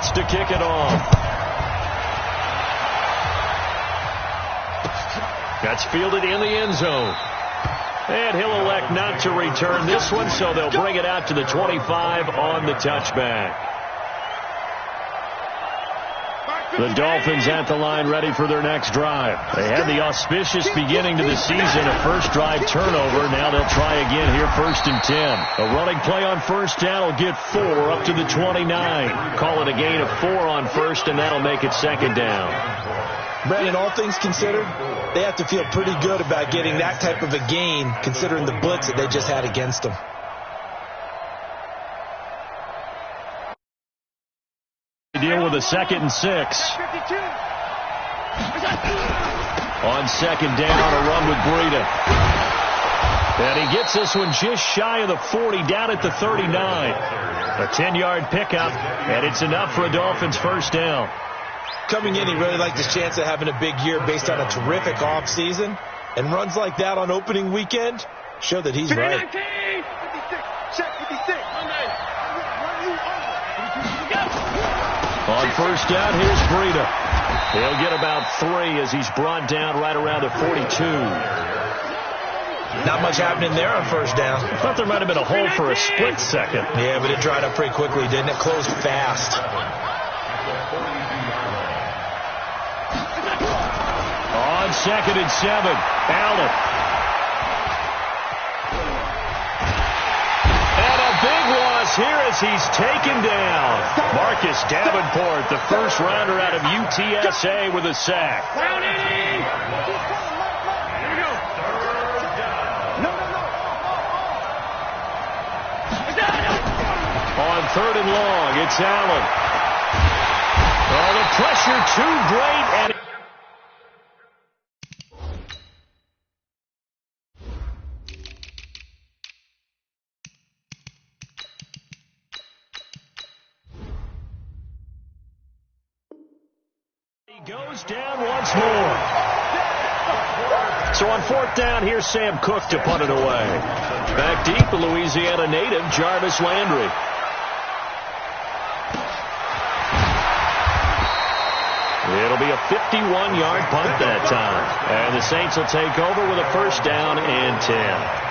gets to kick it off. That's fielded in the end zone. And he'll elect not to return this one, so they'll bring it out to the 25 on the touchback. The Dolphins at the line ready for their next drive. They had the auspicious beginning to the season, a first drive turnover. Now they'll try again here, 1st and 10. A running play on first down will get 4 up to the 29. Call it a gain of 4 on first, and that'll make it 2nd down. Brandon, all things considered, they have to feel pretty good about getting that type of a gain, considering the blitz that they just had against them. Deal with a 2nd and 6. On 2nd down, a run with Breida. And he gets this one just shy of the 40, down at the 39. A 10-yard pickup, and it's enough for a Dolphins first down. Coming in, he really liked his chance of having a big year based on a terrific offseason. And runs like that on opening weekend show that he's right. On first down, here's Breida. He'll get about 3 as he's brought down right around the 42. Not much happening there on first down. I thought there might have been a hole for a split second. Yeah, but it dried up pretty quickly, didn't it? Closed fast. On 2nd and 7, Allen. And a big loss here as he's taken down. Marcus Davenport, the first rounder out of UTSA, with a sack. On 3rd and long, it's Allen. Oh, the pressure too great, and goes down once more. So on 4th down, here's Sam Cook to punt it away. Back deep, a Louisiana native, Jarvis Landry. It'll be a 51-yard punt that time. And the Saints will take over with a first down and 10.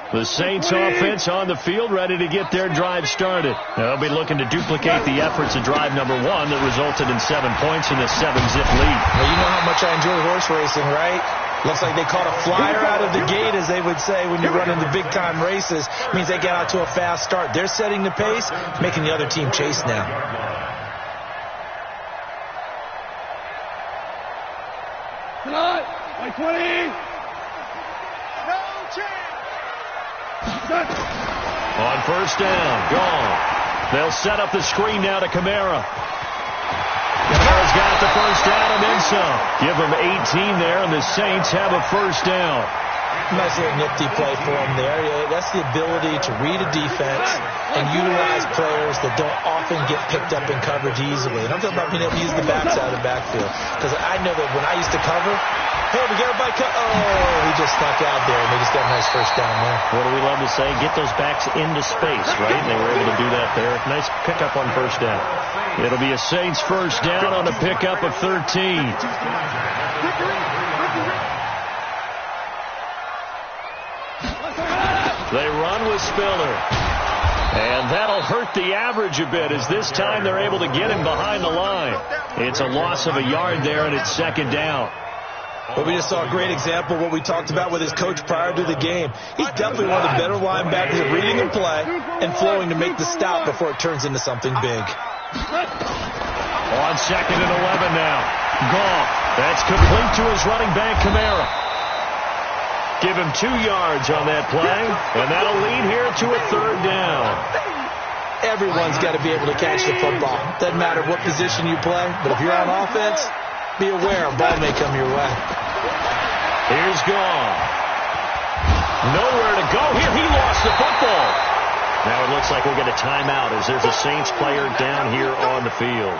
The Saints offense on the field, ready to get their drive started. They'll be looking to duplicate the efforts of drive number 1 that resulted in 7 points in a 7-zip lead. Well, you know how much I enjoy horse racing, right? Looks like they caught a flyer out of the gate, as they would say when you're running the big-time races. Means they get out to a fast start. They're setting the pace, making the other team chase now. By 20. No chance. On first down, gone. They'll set up the screen now to Kamara. Kamara's got the first down and then some. Give them 18 there, and the Saints have a first down. Nice little nifty play for him there. Yeah, that's the ability to read a defense and utilize players that don't often get picked up in coverage easily. And I'm talking about being able to use the backside of the backfield. Because I know that when I used to cover, hey, we got everybody cut. Oh, he just snuck out there, and they just got a nice first down there. What do we love to say? Get those backs into space, right? And they were able to do that there. Nice pickup on first down. It'll be a Saints first down on a pickup of 13. They run with Spiller. And that'll hurt the average a bit, as this time they're able to get him behind the line. It's a loss of a yard there, and it's 2nd down. Well, we just saw a great example of what we talked about with his coach prior to the game. He's definitely one of the better linebackers at reading the play and flowing to make the stop before it turns into something big. On 2nd and 11 now. Goff. That's complete to his running back, Kamara. Give him 2 yards on that play, and that'll lead here to a 3rd down. Everyone's got to be able to catch the football. Doesn't matter what position you play, but if you're on offense, be aware a ball may come your way. Here's Goff. Nowhere to go here. He lost the football. Now it looks like we'll get a timeout as there's a Saints player down here on the field.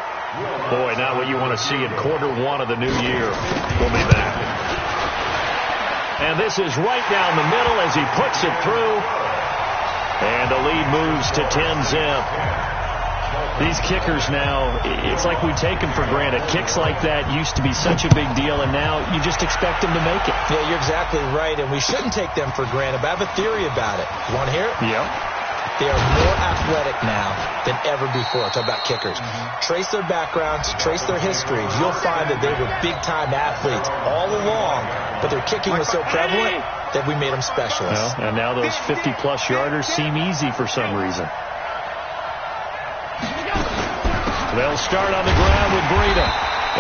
Boy, not what you want to see in quarter one of the new year. We'll be back. And this is right down the middle as he puts it through. And the lead moves to 10-zip. These kickers now, it's like we take them for granted. Kicks like that used to be such a big deal, and now you just expect them to make it. Yeah, you're exactly right, and we shouldn't take them for granted, but I have a theory about it. You want to hear it? Yeah. They are more athletic now than ever before. Talk about kickers. Trace their backgrounds, trace their histories. You'll find that they were big-time athletes all along, but their kicking was so prevalent that we made them specialists. Well, and now those 50-plus yarders seem easy for some reason. They'll start on the ground with Breida.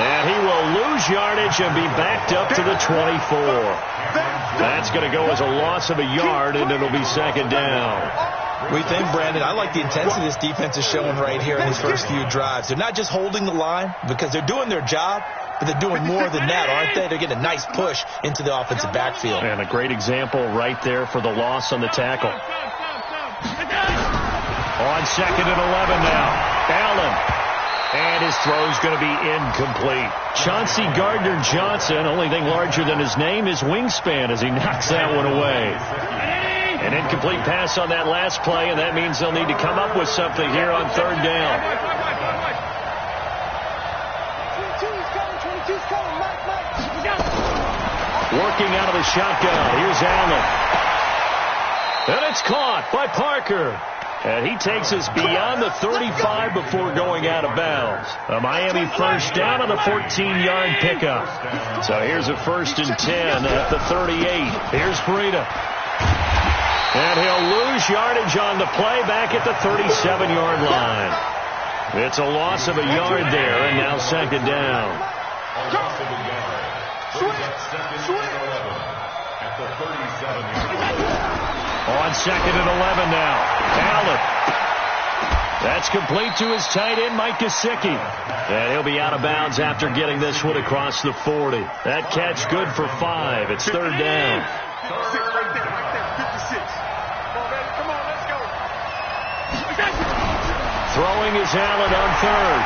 And he will lose yardage and be backed up to the 24. That's going to go as a loss of a yard, and it'll be second down. We think, Brandon, I like the intensity this defense is showing right here in these first few drives. They're not just holding the line because they're doing their job, but they're doing more than that, aren't they? They're getting a nice push into the offensive backfield. And a great example right there for the loss on the tackle. On second and 11 now. Allen. And his throw's going to be incomplete. Chauncey Gardner-Johnson, only thing larger than his name is wingspan as he knocks that one away. An incomplete pass on that last play, and that means they'll need to come up with something here on third down. Working out of the shotgun. Here's Allen. And it's caught by Parker. And he takes us beyond the 35 before going out of bounds. A Miami first down on a 14-yard pickup. So here's a 1st and 10 at the 38. Here's Breida. And he'll lose yardage on the play back at the 37-yard line. It's a loss of a yard there, and now second down. On second and 11 now. Allen. That's complete to his tight end, Mike Gesicki. And he'll be out of bounds after getting this one across the 40. That catch good for 5. It's third down. Throwing is Allen on third.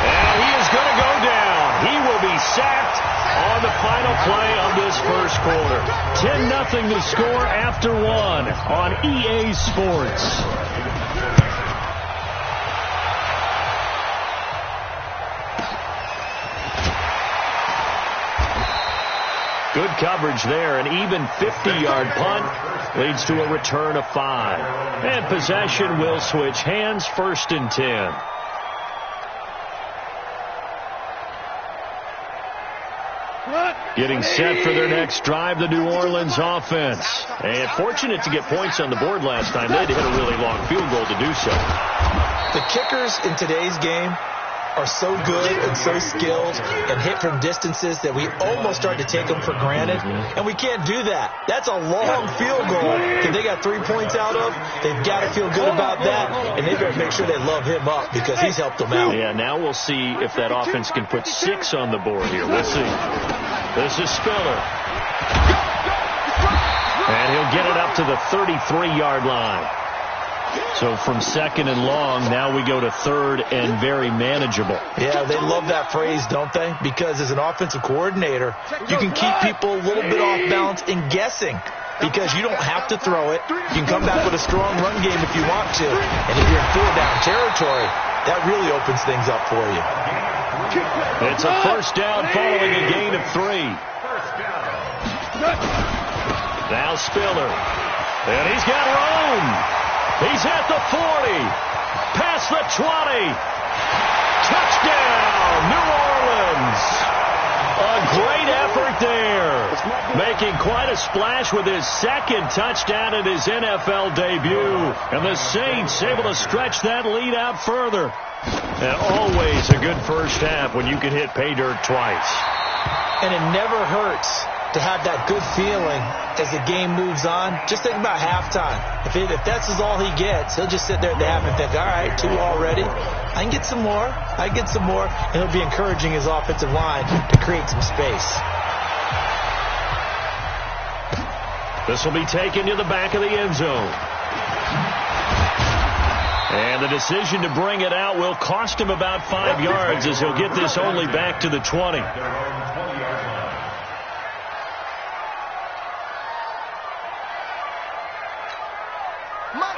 And he is going to go down. He will be sacked on the final play of this first quarter. 10-0 to score after 1 on EA Sports. Good coverage there. An even 50-yard punt leads to a return of 5. And possession will switch hands, 1st and 10. Getting set for their next drive, the New Orleans offense. And fortunate to get points on the board last time. They had to hit a really long field goal to do so. The kickers in today's game are so good and so skilled and hit from distances that we almost start to take them for granted. And we can't do that. That's a long field goal that they got 3 points out of. They've got to feel good about that, and they better make sure they love him up because he's helped them out. Yeah, now we'll see if that offense can put 6 on the board here. We'll see. This is Spiller. And he'll get it up to the 33-yard line. So from second and long, now we go to third and very manageable. Yeah, they love that phrase, don't they? Because as an offensive coordinator, you can keep people a little bit off balance and guessing because you don't have to throw it. You can come back with a strong run game if you want to. And if you're in 4-down territory, that really opens things up for you. It's a first down following a gain of 3. Now Spiller. And he's got room. He's at the 40. Past the 20. Touchdown, New Orleans. A great effort there. Making quite a splash with his second touchdown in his NFL debut. And the Saints able to stretch that lead out further. And always a good first half when you can hit pay dirt twice. And it never hurts to have that good feeling as the game moves on. Just think about halftime. If that's all he gets, he'll just sit there at the half and think, all right, 2 already. I can get some more. And he'll be encouraging his offensive line to create some space. This will be taken to the back of the end zone. And the decision to bring it out will cost him about 5 yards as he'll get this only back to the 20.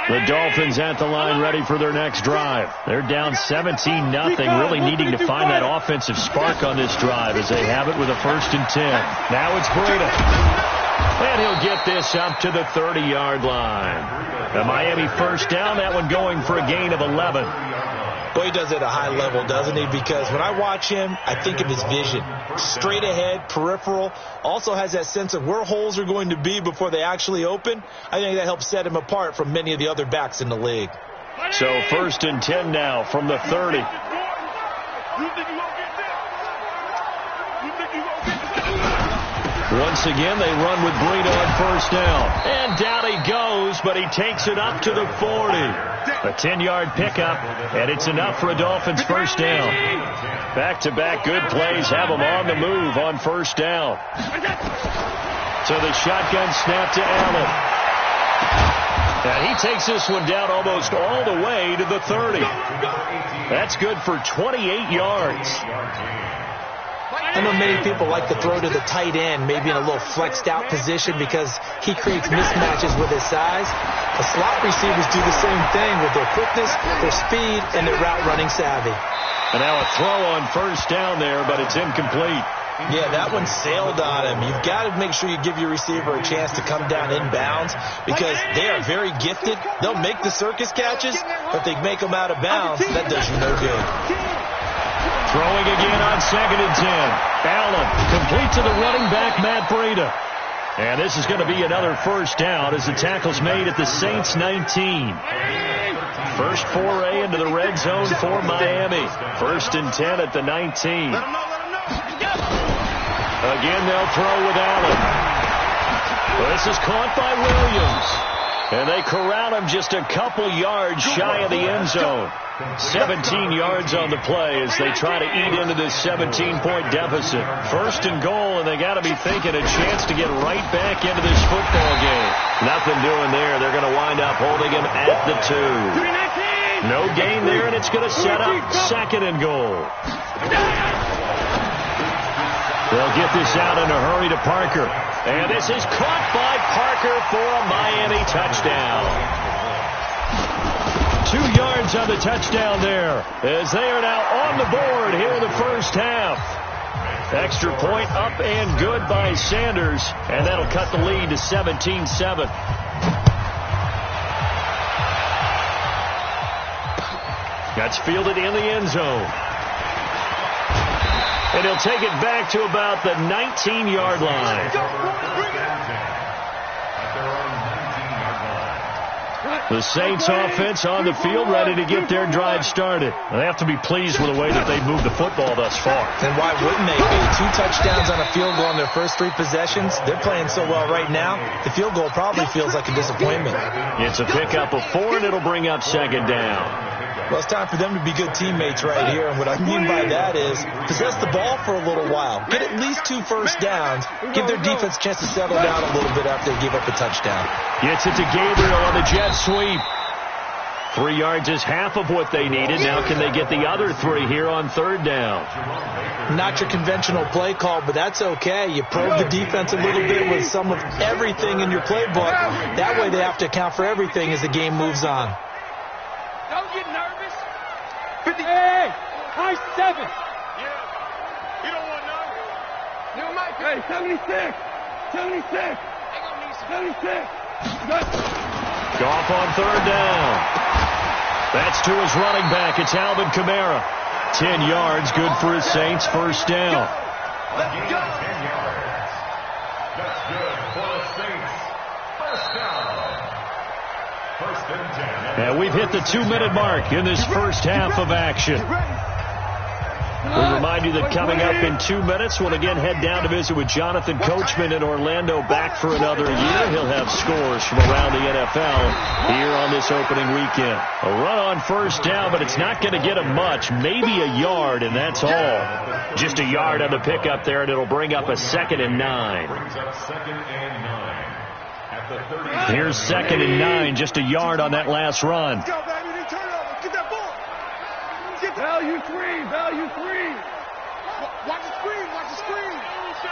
The Dolphins at the line ready for their next drive. They're down 17-0, really needing to find that offensive spark on this drive as they have it with a 1st and 10. Now it's Breida. And he'll get this up to the 30-yard line. The Miami 1st down, that one going for a gain of 11. Boy, he does it at a high level, doesn't he? Because when I watch him, I think of his vision. Straight ahead, peripheral. Also has that sense of where holes are going to be before they actually open. I think that helps set him apart from many of the other backs in the league. So 1st and 10 now from the 30. Once again, they run with Breida on 1st down. And down he goes, but he takes it up to the 40. A 10-yard pickup, and it's enough for a Dolphins 1st down. Back-to-back good plays have them on the move on 1st down. So the shotgun snap to Allen. And he takes this one down almost all the way to the 30. That's good for 28 yards. I know many people like to throw to the tight end, maybe in a little flexed out position because he creates mismatches with his size. The slot receivers do the same thing with their quickness, their speed, and their route running savvy. And now a throw on 1st down there, but it's incomplete. Yeah, that one sailed on him. You've got to make sure you give your receiver a chance to come down inbounds because they are very gifted. They'll make the circus catches, but they make them out of bounds. That does you no good. Throwing again on 2nd and 10. Allen complete to the running back, Matt Breida. And this is going to be another 1st down as the tackle's made at the Saints 19. First foray into the red zone for Miami. 1st and 10 at the 19. Again, they'll throw with Allen. This is caught by Williams. And they corral him just a couple yards shy of the end zone. 17 yards on the play as they try to eat into this 17-point deficit. 1st and goal, and they got to be thinking a chance to get right back into this football game. Nothing doing there. They're going to wind up holding him at the 2. No gain there, and it's going to set up 2nd and goal. They'll get this out in a hurry to Parker. And this is caught by Parker for a Miami touchdown. 2 yards on the touchdown there as they are now on the board here in the 1st half. Extra point up and good by Sanders, and that'll cut the lead to 17-7. That's fielded in the end zone. And he'll take it back to about the 19-yard line. The Saints offense on the field ready to get their drive started. They have to be pleased with the way that they've moved the football thus far. And why wouldn't they be? 2 touchdowns on a field goal in their first 3 possessions. They're playing so well right now, the field goal probably feels like a disappointment. It's a pickup of 4, and it'll bring up 2nd down. Well, it's time for them to be good teammates right here. And what I mean by that is possess the ball for a little while. Get at least 2 first downs. Give their defense a chance to settle down a little bit after they give up a touchdown. Gets it to Gabriel on the jet sweep. 3 yards is half of what they needed. Now can they get the other 3 here on 3rd down? Not your conventional play call, but that's okay. You probe the defense a little bit with some of everything in your playbook. That way they have to account for everything as the game moves on. Don't get nervous. 50. Hey, high 7. Yeah. You don't want none. New Mike. Hey, 76. 76. 76. Goff on 3rd down. That's to his running back. It's Alvin Kamara. 10 yards, good for his Saints. 1st down. Let's go. 10 yards. That's good for the Saints. 1st down. 1st and 10. And we've hit the 2-minute mark in this 1st half of action. We remind you that coming up in 2 minutes, we'll again head down to visit with Jonathan Coachman in Orlando, back for another year. He'll have scores from around the NFL here on this opening weekend. A run on 1st down, but it's not going to get him much. Maybe a yard, and that's all. Just a yard on the pickup there, and it'll bring up a 2nd and 9. Brings up 2nd and 9. At the 30. Here's 2nd and 9, just a yard on that last run. Let's go, baby. Turn over. Value three. Value three. Watch the screen. Watch the screen.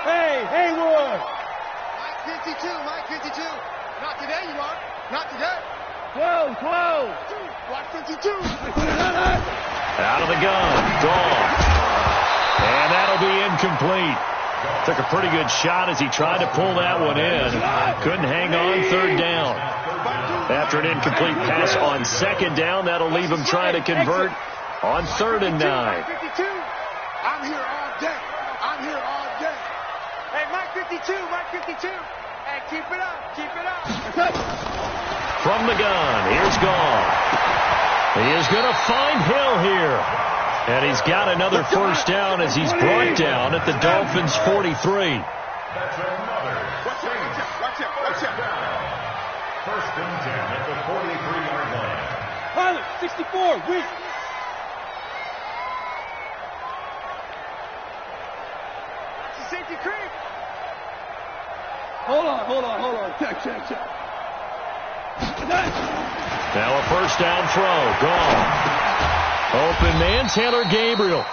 Hey, Haywood. Mike 52. Mike 52. Not today, you are. Not today. 12. Watch 52. Out of the gun. Gone. And that'll be incomplete. Took a pretty good shot as he tried to pull that one in. Couldn't hang on. Third down. After an incomplete pass on second down, that'll leave him trying to convert on 3rd and 9. I'm here all day. I'm here all day. Hey, Mike 52. Mike 52. Hey, keep it up. Keep it up. From the gun, here's Gall. He is going to find Hill here. And he's got another first down as he's brought down at the Dolphins' 43. That's another. Watch out. First and 10 at the 43-yard line. Pilot, 64, weak. Safety creep. Hold on. Check. Now a first down throw. Gone. Open man, Taylor Gabriel.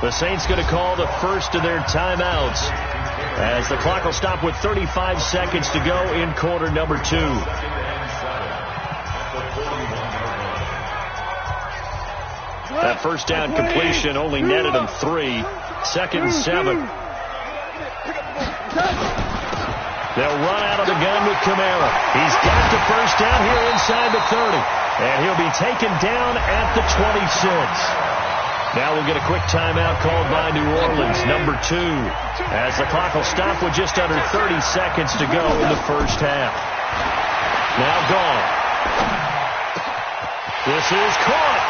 The Saints going to call the first of their timeouts as the clock will stop with 35 seconds to go in quarter number 2. That first down completion only netted him 3. 2nd and 7. They'll run out of the gun with Kamara. He's got the first down here inside the 30. And he'll be taken down at the 26. Now we'll get a quick timeout called by New Orleans, number 2, as the clock will stop with just under 30 seconds to go in the first half. Now gone. This is caught.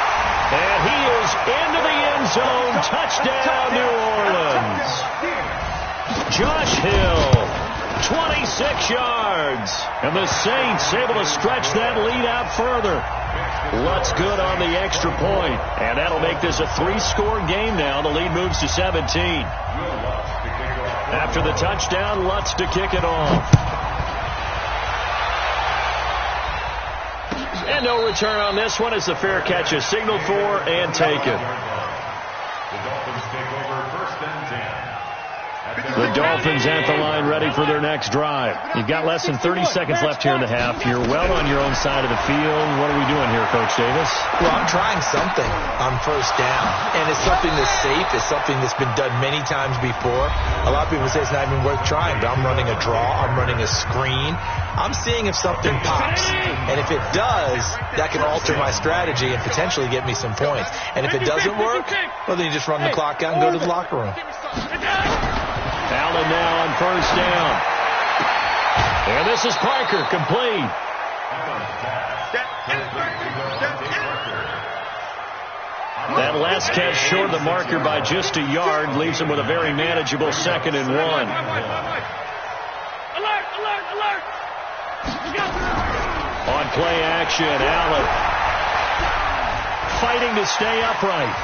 And he is into the end zone. Touchdown, New Orleans. Josh Hill, 26 yards. And the Saints able to stretch that lead out further. Lutz good on the extra point. And that'll make this a 3-score game now. The lead moves to 17. After the touchdown, Lutz to kick it off. And no return on this one as the fair catch is signaled for and taken. The Dolphins take over 1st and 10. The Dolphins at the line ready for their next drive. You've got less than 30 seconds left here in the half. You're well on your own side of the field. What are we doing here, Coach Davis? Well, I'm trying something on first down. And it's something that's safe. It's something that's been done many times before. A lot of people say it's not even worth trying, but I'm running a draw. I'm running a screen. I'm seeing if something pops. And if it does, that can alter my strategy and potentially get me some points. And if it doesn't work, well, then you just run the clock out and go to the locker room. Allen now on first down. And this is Parker, complete. That last catch short of the marker by just a yard leaves him with a very manageable 2nd and 1. Alert! On play action, Allen fighting to stay upright.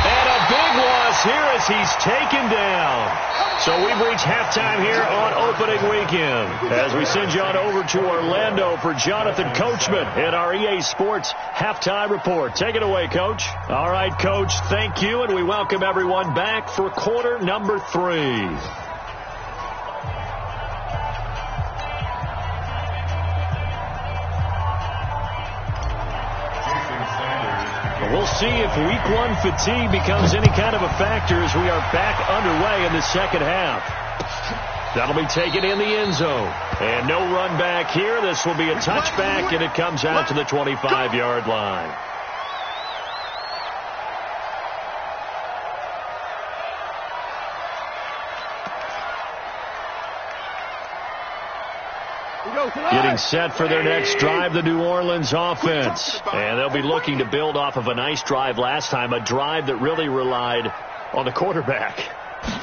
And a big loss here as he's taken down. So we've reached halftime here on opening weekend as we send you on over to Orlando for Jonathan Coachman in our EA Sports halftime report. Take it away, Coach. All right, Coach, thank you, and we welcome everyone back for quarter number 3. We'll see if week 1 fatigue becomes any kind of a factor as we are back underway in the second half. That'll be taken in the end zone. And no run back here. This will be a touchback, and it comes out to the 25-yard line. Getting set for their next drive, the New Orleans offense. And they'll be looking to build off of a nice drive last time, a drive that really relied on the quarterback.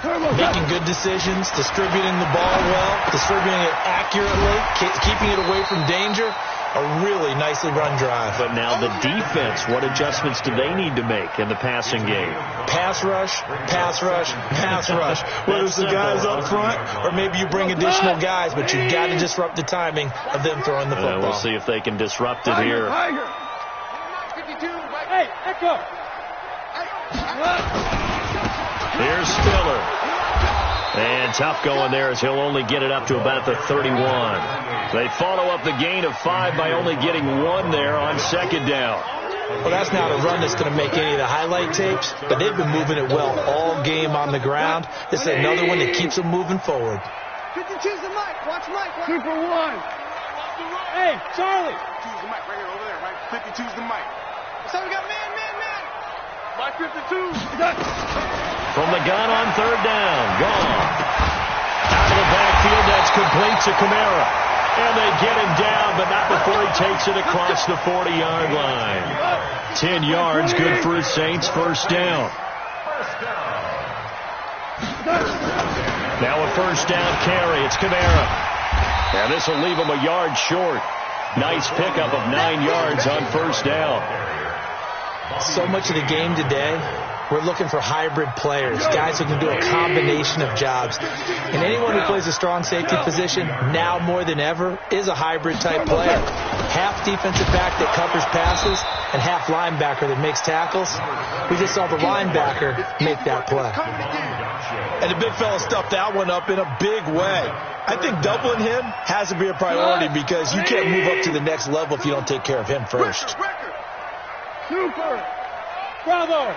Making good decisions, distributing the ball well, distributing it accurately, keeping it away from danger. A really nicely run drive. But now the defense, what adjustments do they need to make in the passing game? Pass rush, pass rush, pass rush. Whether it's the guys up front or maybe you bring additional guys, but you've got to disrupt the timing of them throwing the football. We'll see if they can disrupt it here. Hey, Echo. Here's Spiller. And tough going there as he'll only get it up to about the 31. They follow up the gain of 5 by only getting 1 there on second down. Well, that's not a run that's going to make any of the highlight tapes, but they've been moving it well all game on the ground. This is another one that keeps them moving forward. 52's the mic. Watch Mike. 2 for 1. Hey, Charlie. 52's the mic right here over there, right? 52's the mic. So we got man. Mike 52. From the gun on third down. Gone. Out of the backfield, that's complete to Kamara. And they get him down, but not before he takes it across the 40-yard line. 10 yards, good for his Saints, first down. Now a first down carry. It's Kamara. And this will leave him a yard short. Nice pickup of 9 yards on first down. So much of the game today, we're looking for hybrid players, guys who can do a combination of jobs. And anyone who plays a strong safety position, now more than ever, is a hybrid-type player. Half defensive back that covers passes and half linebacker that makes tackles. We just saw the linebacker make that play. And the big fella stuffed that one up in a big way. I think doubling him has to be a priority because you can't move up to the next level if you don't take care of him first. Super. Bravo.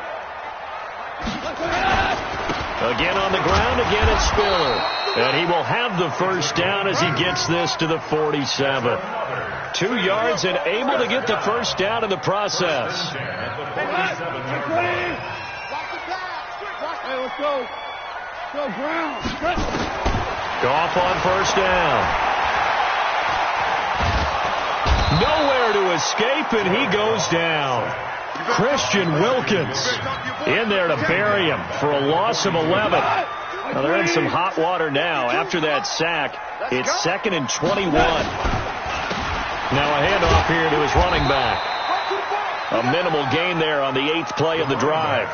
Again on the ground, again it's Spiller. And he will have the first down as he gets this to the 47. 2 yards and able to get the first down in the process. Hey, let's go. Go ground. Goff on first down. Nowhere to escape, and he goes down. Christian Wilkins in there to bury him for a loss of 11. Now they're in some hot water now. After that sack, it's 2nd and 21. Now a handoff here to his running back. A minimal gain there on the 8th play of the drive.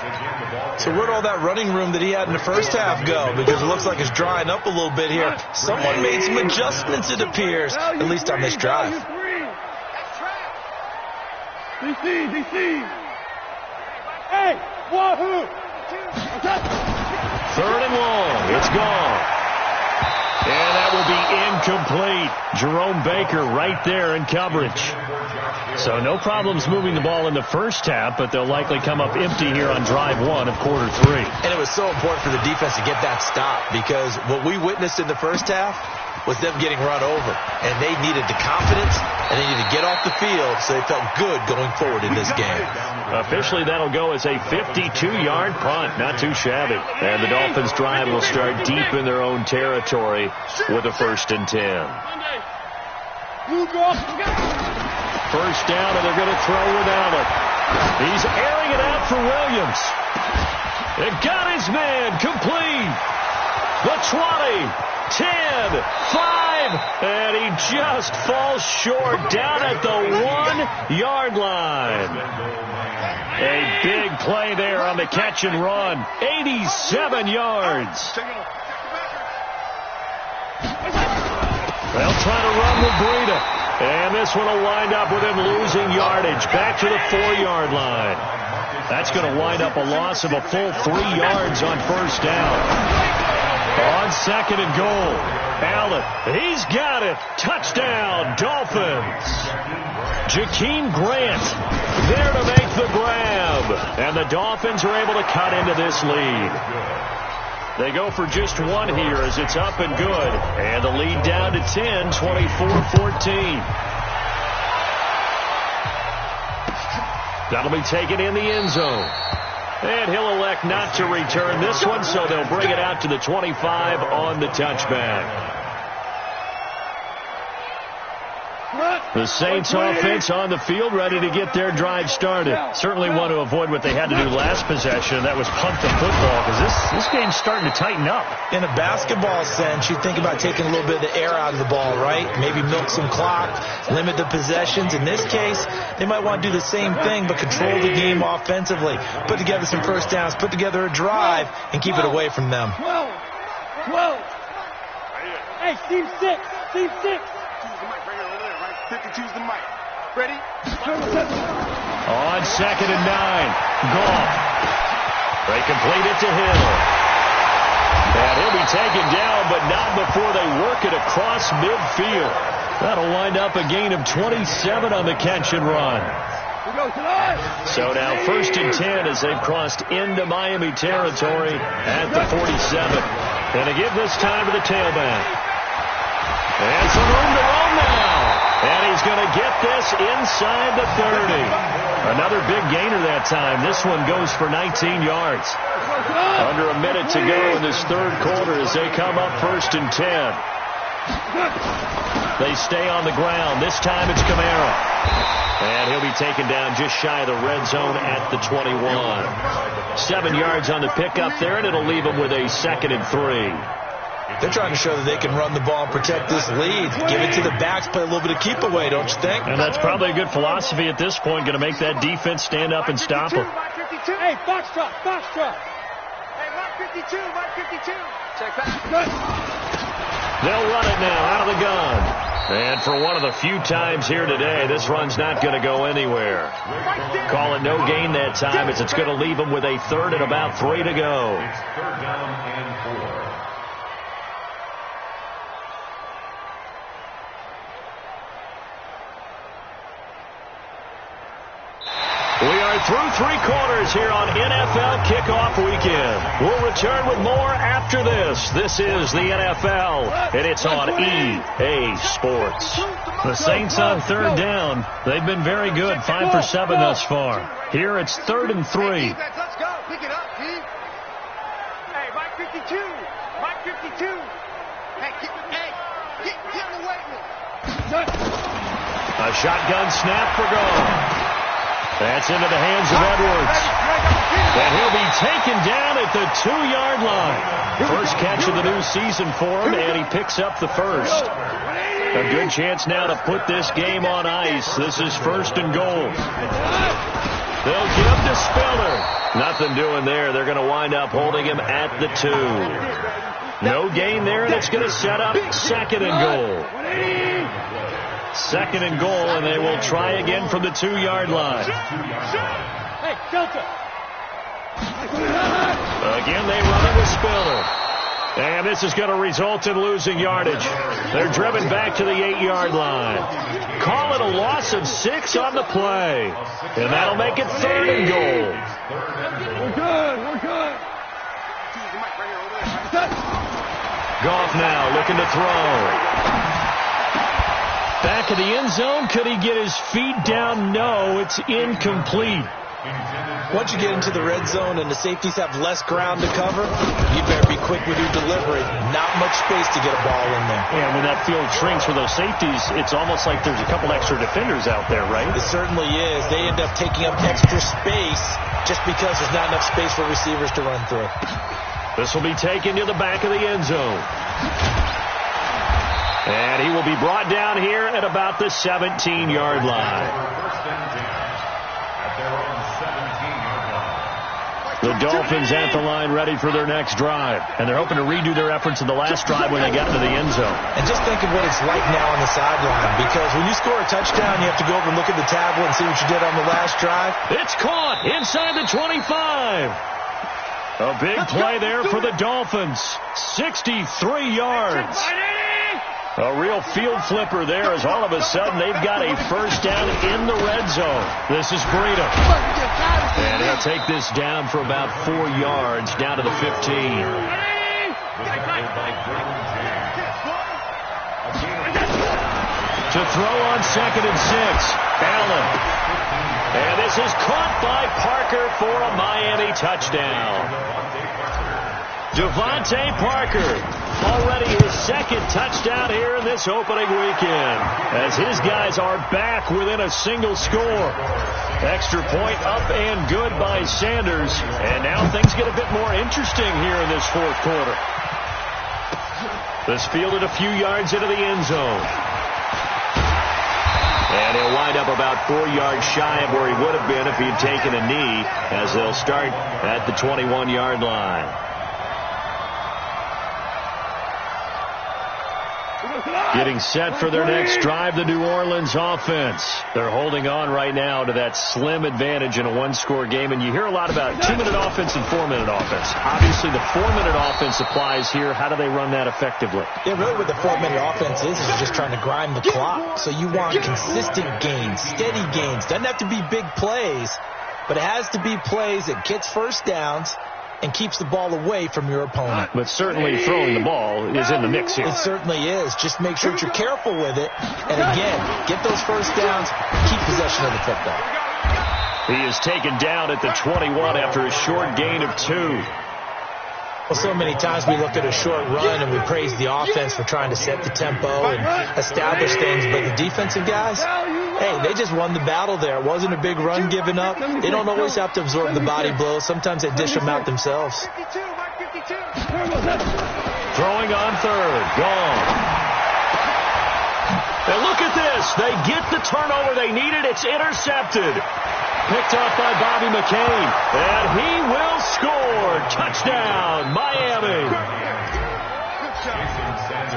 So where'd all that running room that he had in the first half go? Because it looks like it's drying up a little bit here. Someone made some adjustments, it appears, at least on this drive. DC. Hey, wahoo! 3rd and long. It's gone. And that will be incomplete. Jerome Baker right there in coverage. So no problems moving the ball in the first half, but they'll likely come up empty here on drive 1 of quarter 3. And it was so important for the defense to get that stop because what we witnessed in the first half was them getting run over. And they needed the confidence, and they needed to get off the field so they felt good going forward in this game. Officially, that'll go as a 52-yard punt. Not too shabby. And the Dolphins' drive will start deep in their own territory with a 1st and 10. First down, and they're going to throw without it. He's airing it out for Williams. It got his man complete. The 20, 10, 5, and he just falls short down at the 1-yard line. A big play there on the catch and run. 87 yards. They'll try to run with Breida. And this one will wind up with him losing yardage back to the 4-yard line. That's going to wind up a loss of a full 3 yards on first down. On 2nd and goal, Allen, he's got it. Touchdown, Dolphins. Jakeem Grant there to make the grab. And the Dolphins are able to cut into this lead. They go for just 1 here as it's up and good. And the lead down to 10, 24-14. That'll be taken in the end zone. And he'll elect not to return this one, so they'll bring it out to the 25 on the touchback. The Saints offense on the field ready to get their drive started. Certainly want to avoid what they had to do last possession. That was punt the football because this game's starting to tighten up. In a basketball sense, you think about taking a little bit of the air out of the ball, right? Maybe milk some clock, limit the possessions. In this case, they might want to do the same thing but control the game offensively. Put together some first downs, put together a drive, and keep it away from them. 12. Hey, team 6. 52's the mic. Ready? On 2nd and 9. Goff. They complete it to Hill. And he'll be taken down, but not before they work it across midfield. That'll wind up a gain of 27 on the catch and run. So now 1st and 10 as they've crossed into Miami territory at the 47. And they give this time to the tailback. And some room to roam now. And he's going to get this inside the 30. Another big gainer that time. This one goes for 19 yards. Under a minute to go in this 3rd quarter as they come up 1st and 10. They stay on the ground. This time it's Kamara. And he'll be taken down just shy of the red zone at the 21. 7 yards on the pickup there, and it'll leave them with a 2nd and 3. They're trying to show that they can run the ball and protect this lead. Give it to the backs, play a little bit of keep away, don't you think? And that's probably a good philosophy at this point, going to make that defense stand up and stop them. Hey, Foxtrot, Foxtrot. Hey, Mark 52, Mark 52. Check back. They'll run it now out of the gun. And for one of the few times here today, this run's not going to go anywhere. Call it no gain that time as it's going to leave them with a 3rd and about 3 to go. It's 3rd down and 4. We are through 3 quarters here on NFL Kickoff Weekend. We'll return with more after this. This is the NFL, and it's on EA Sports. The Saints on 3rd down. They've been very good, 5 for 7 thus far. Here it's 3rd and 3. Let's go. Pick it up, G. Hey, Mike 52. Mike 52. Hey, get him away from me. A shotgun snap for goal. That's into the hands of Edwards. And he'll be taken down at the 2-yard line. First catch of the new season for him, and he picks up the 1st. A good chance now to put this game on ice. This is 1st and goal. They'll give to Spiller. Nothing doing there. They're going to wind up holding him at the 2. No gain there, and it's going to set up 2nd and goal. 2nd and goal, and they will try again from the 2-yard line. Hey, Delta. Again, they run it with Spiller. And this is going to result in losing yardage. They're driven back to the 8-yard line. Call it a loss of 6 on the play. And that'll make it 3rd and goal. We're good. Goff now looking to throw. Back in the end zone. Could he get his feet down? No, it's incomplete. Once you get into the red zone and the safeties have less ground to cover, you better be quick with your delivery. Not much space to get a ball in there. And when that field shrinks for those safeties, it's almost like there's a couple extra defenders out there, right? It certainly is. They end up taking up extra space just because there's not enough space for receivers to run through. This will be taken to the back of the end zone. And he will be brought down here at about the 17-yard line. The Dolphins at the line ready for their next drive. And they're hoping to redo their efforts in the last drive when they got into the end zone. And just think of what it's like now on the sideline. Because when you score a touchdown, you have to go over and look at the tablet and see what you did on the last drive. It's caught inside the 25. A big play there for the Dolphins. 63 yards. A real field flipper there as all of a sudden they've got a first down in the red zone. This is Breida. And he'll take this down for about 4 yards down to the 15. To throw on 2nd and 6. Allen. And this is caught by Parker for a Miami touchdown. Devontae Parker. Already his 2nd touchdown here in this opening weekend. As his guys are back within a single score. Extra point up and good by Sanders. And now things get a bit more interesting here in this 4th quarter. This fielded a few yards into the end zone. And he'll wind up about 4 yards shy of where he would have been if he'd taken a knee, as they'll start at the 21-yard line. Getting set for their next drive, the New Orleans offense. They're holding on right now to that slim advantage in a one-score game, and you hear a lot about 2-minute offense and 4-minute offense. Obviously, the 4-minute offense applies here. How do they run that effectively? Yeah, really what the 4-minute offense is you're just trying to grind the clock. So you want consistent gains, steady gains. Doesn't have to be big plays, but it has to be plays that gets first downs and keeps the ball away from your opponent. But certainly throwing the ball is in the mix here. It certainly is. Just make sure that you're careful with it. And again, get those first downs, keep possession of the football. He is taken down at the 21 after a short gain of 2. Well, so many times we look at a short run and we praise the offense for trying to set the tempo and establish things, but the defensive guys, hey, they just won the battle there. It wasn't a big run given up. They don't always have to absorb the body blows. Sometimes they dish them out themselves. Throwing on third. Gone. And look at this. They get the turnover they needed. It's intercepted. Picked off by Bobby McCain. And he will score. Touchdown, Miami.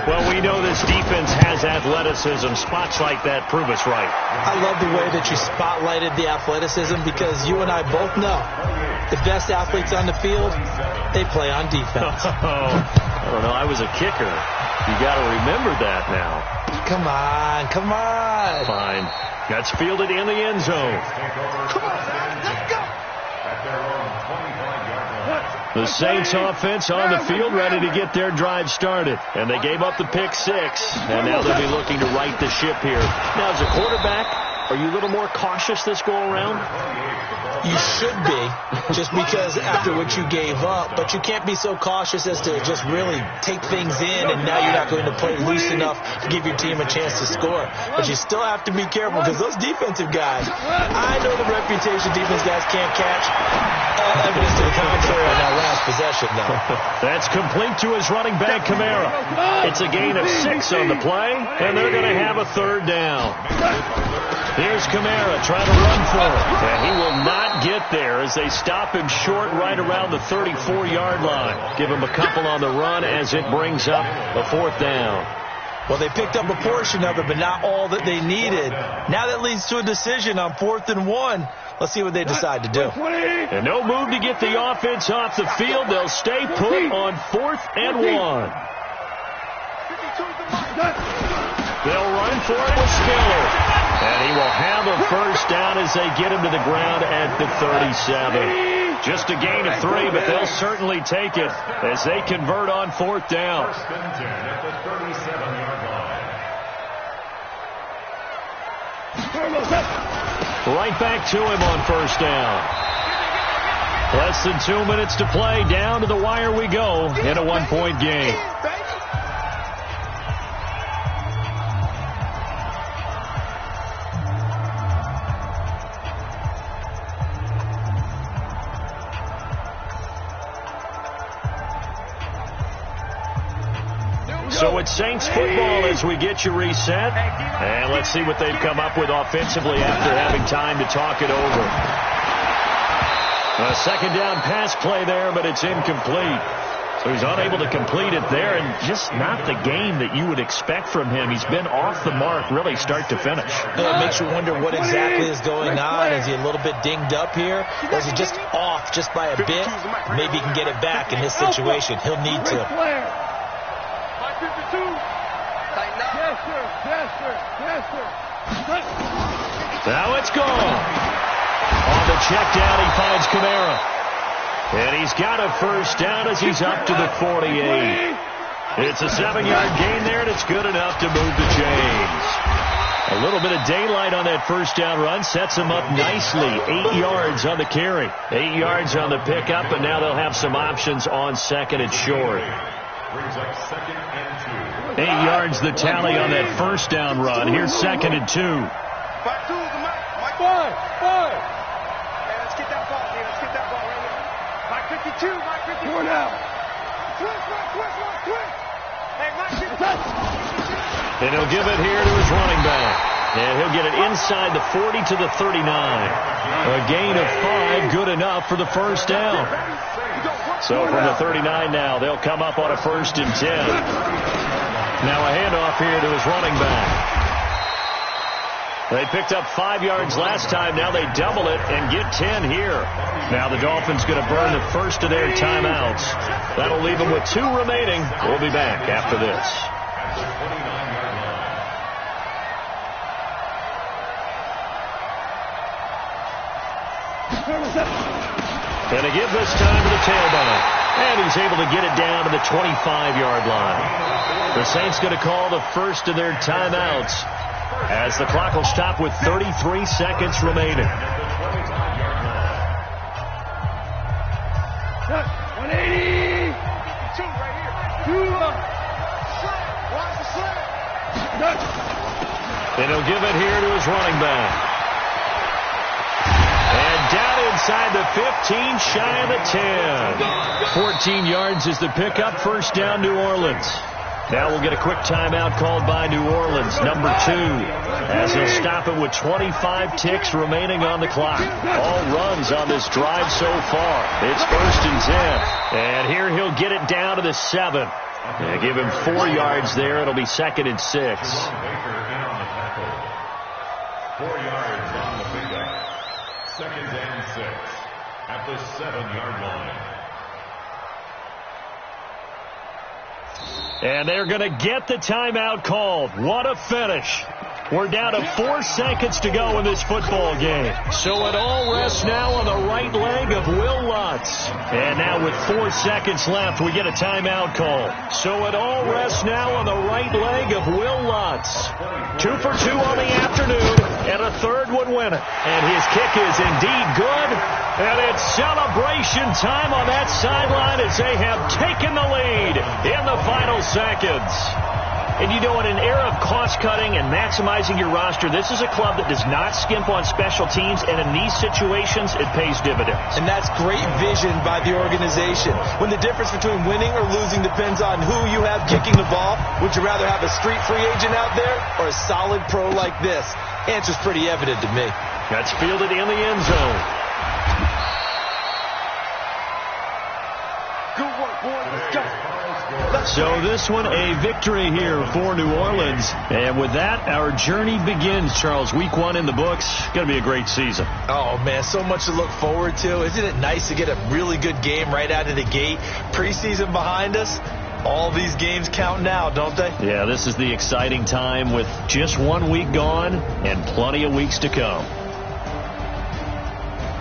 Well, we know this defense has athleticism. Spots like that prove us right. I love the way that you spotlighted the athleticism because you and I both know the best athletes on the field, they play on defense. I don't know. I was a kicker. You got to remember that now. Come on, come on. Fine. That's fielded in the end zone. Come on, let's go. The Saints offense on the field ready to get their drive started. And they gave up the pick 6. And now they'll be looking to right the ship here. Now, as a quarterback, are you a little more cautious this go around? You should be, just because after what you gave up. But you can't be so cautious as to just really take things in, and now you're not going to play loose enough to give your team a chance to score. But you still have to be careful because those defensive guys, I know the reputation defense guys can't catch. Evidence to the contrary on that last possession, though. That's complete to his running back, Kamara. It's a gain of 6 on the play, and they're going to have a third down. Here's Kamara trying to run for it. And he will not get there as they stop him short right around the 34-yard line. Give him a couple on the run as it brings up a 4th down. Well, they picked up a portion of it, but not all that they needed. Now that leads to a decision on 4th and 1. Let's see what they decide to do. And no move to get the offense off the field. They'll stay put on 4th and 1. They'll run for it with Spiller. And he will have a first down as they get him to the ground at the 37. Just a gain of 3, but they'll certainly take it as they convert on 4th down. First and 10 at the 37-yard line. Right back to him on first down. Less than 2 minutes to play. Down to the wire we go in a 1-point game. So it's Saints football as we get you reset. And let's see what they've come up with offensively after having time to talk it over. A second down pass play there, but it's incomplete. So he's unable to complete it there, and just not the game that you would expect from him. He's been off the mark really start to finish. It makes you wonder what exactly is going on. Is he a little bit dinged up here? Or is he just off just by a bit? Maybe he can get it back in this situation. He'll need to. Yes, sir. Yes, sir. Yes, sir. Now it's gone. On the check down, he finds Kamara. And he's got a first down as he's up to the 48. It's a 7-yard gain there, and it's good enough to move the chains. A little bit of daylight on that first down run sets him up nicely. 8 yards on the carry. 8 yards on the pickup, and now they'll have some options on second and short. 8 yards the tally on that first down run. Here's second and 2. Five. Hey, let's get that ball, man. Let's get that ball right here. Mike 52, Mike 54 now. Twist. Hey, Mike 52. And he'll give it here to his running back. And he'll get it inside the 40 to the 39. A gain of 5, good enough for the first down. So from the 39 now, they'll come up on a 1st and 10. Now a handoff here to his running back. They picked up 5 yards last time. Now they double it and get 10 here. Now the Dolphins going to burn the first of their timeouts. That'll leave them with 2 remaining. We'll be back after this. And a give this time to the tailback. And he's able to get it down to the 25-yard line. The Saints going to call the first of their timeouts as the clock will stop with 33 seconds remaining. 180. Right here. And he'll give it here to his running back. And down inside the 15, shy of the 10. 14 yards is the pickup. First down, New Orleans. Now we'll get a quick timeout called by New Orleans, number 2, as he'll stop it with 25 ticks remaining on the clock. All runs on this drive so far. It's 1st and 10. And here he'll get it down to the 7. And give him 4 yards there. It'll be 2nd and 6. 4 yards on the pickup. 2nd and 6 at the 7-yard line. And they're going to get the timeout called. What a finish. We're down to 4 seconds to go in this football game. So it all rests now on the right leg of Will Lutz. And now with 4 seconds left, we get a timeout call. So it all rests now on the right leg of Will Lutz. 2 for 2 on the afternoon, and a third would win it. And his kick is indeed good. And it's celebration time on that sideline as they have taken the lead in the final seconds. And you know, in an era of cost-cutting and maximizing your roster, this is a club that does not skimp on special teams, and in these situations, it pays dividends. And that's great vision by the organization. When the difference between winning or losing depends on who you have kicking the ball, would you rather have a street free agent out there or a solid pro like this? Answer's pretty evident to me. That's fielded in the end zone. Good work, boys. Let's go. So this one, a victory here for New Orleans. And with that, our journey begins, Charles. Week 1 in the books. Going to be a great season. Oh, man, so much to look forward to. Isn't it nice to get a really good game right out of the gate? Preseason behind us. All these games count now, don't they? Yeah, this is the exciting time with just 1 week gone and plenty of weeks to come.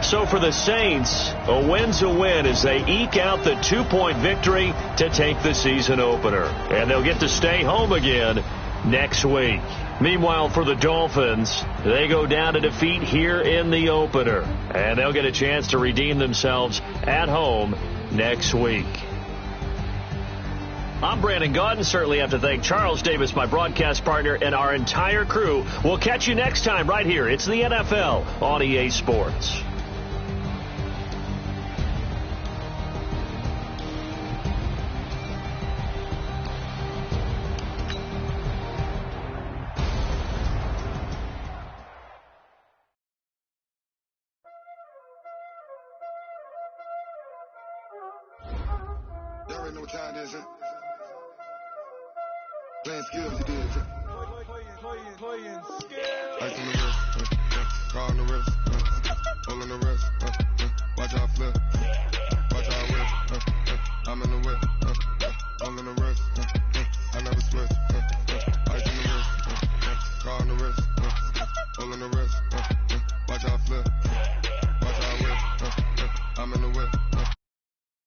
So for the Saints, a win's a win as they eke out the 2-point victory to take the season opener. And they'll get to stay home again next week. Meanwhile, for the Dolphins, they go down to defeat here in the opener. And they'll get a chance to redeem themselves at home next week. I'm Brandon Gaudin. Certainly have to thank Charles Davis, my broadcast partner, and our entire crew. We'll catch you next time right here. It's the NFL on EA Sports. Y'all already know what time it is, huh? Playing skills, you did, huh? Playing skills. Ice on the wrist, car on the wrist, hole in the wrist, watch out flip.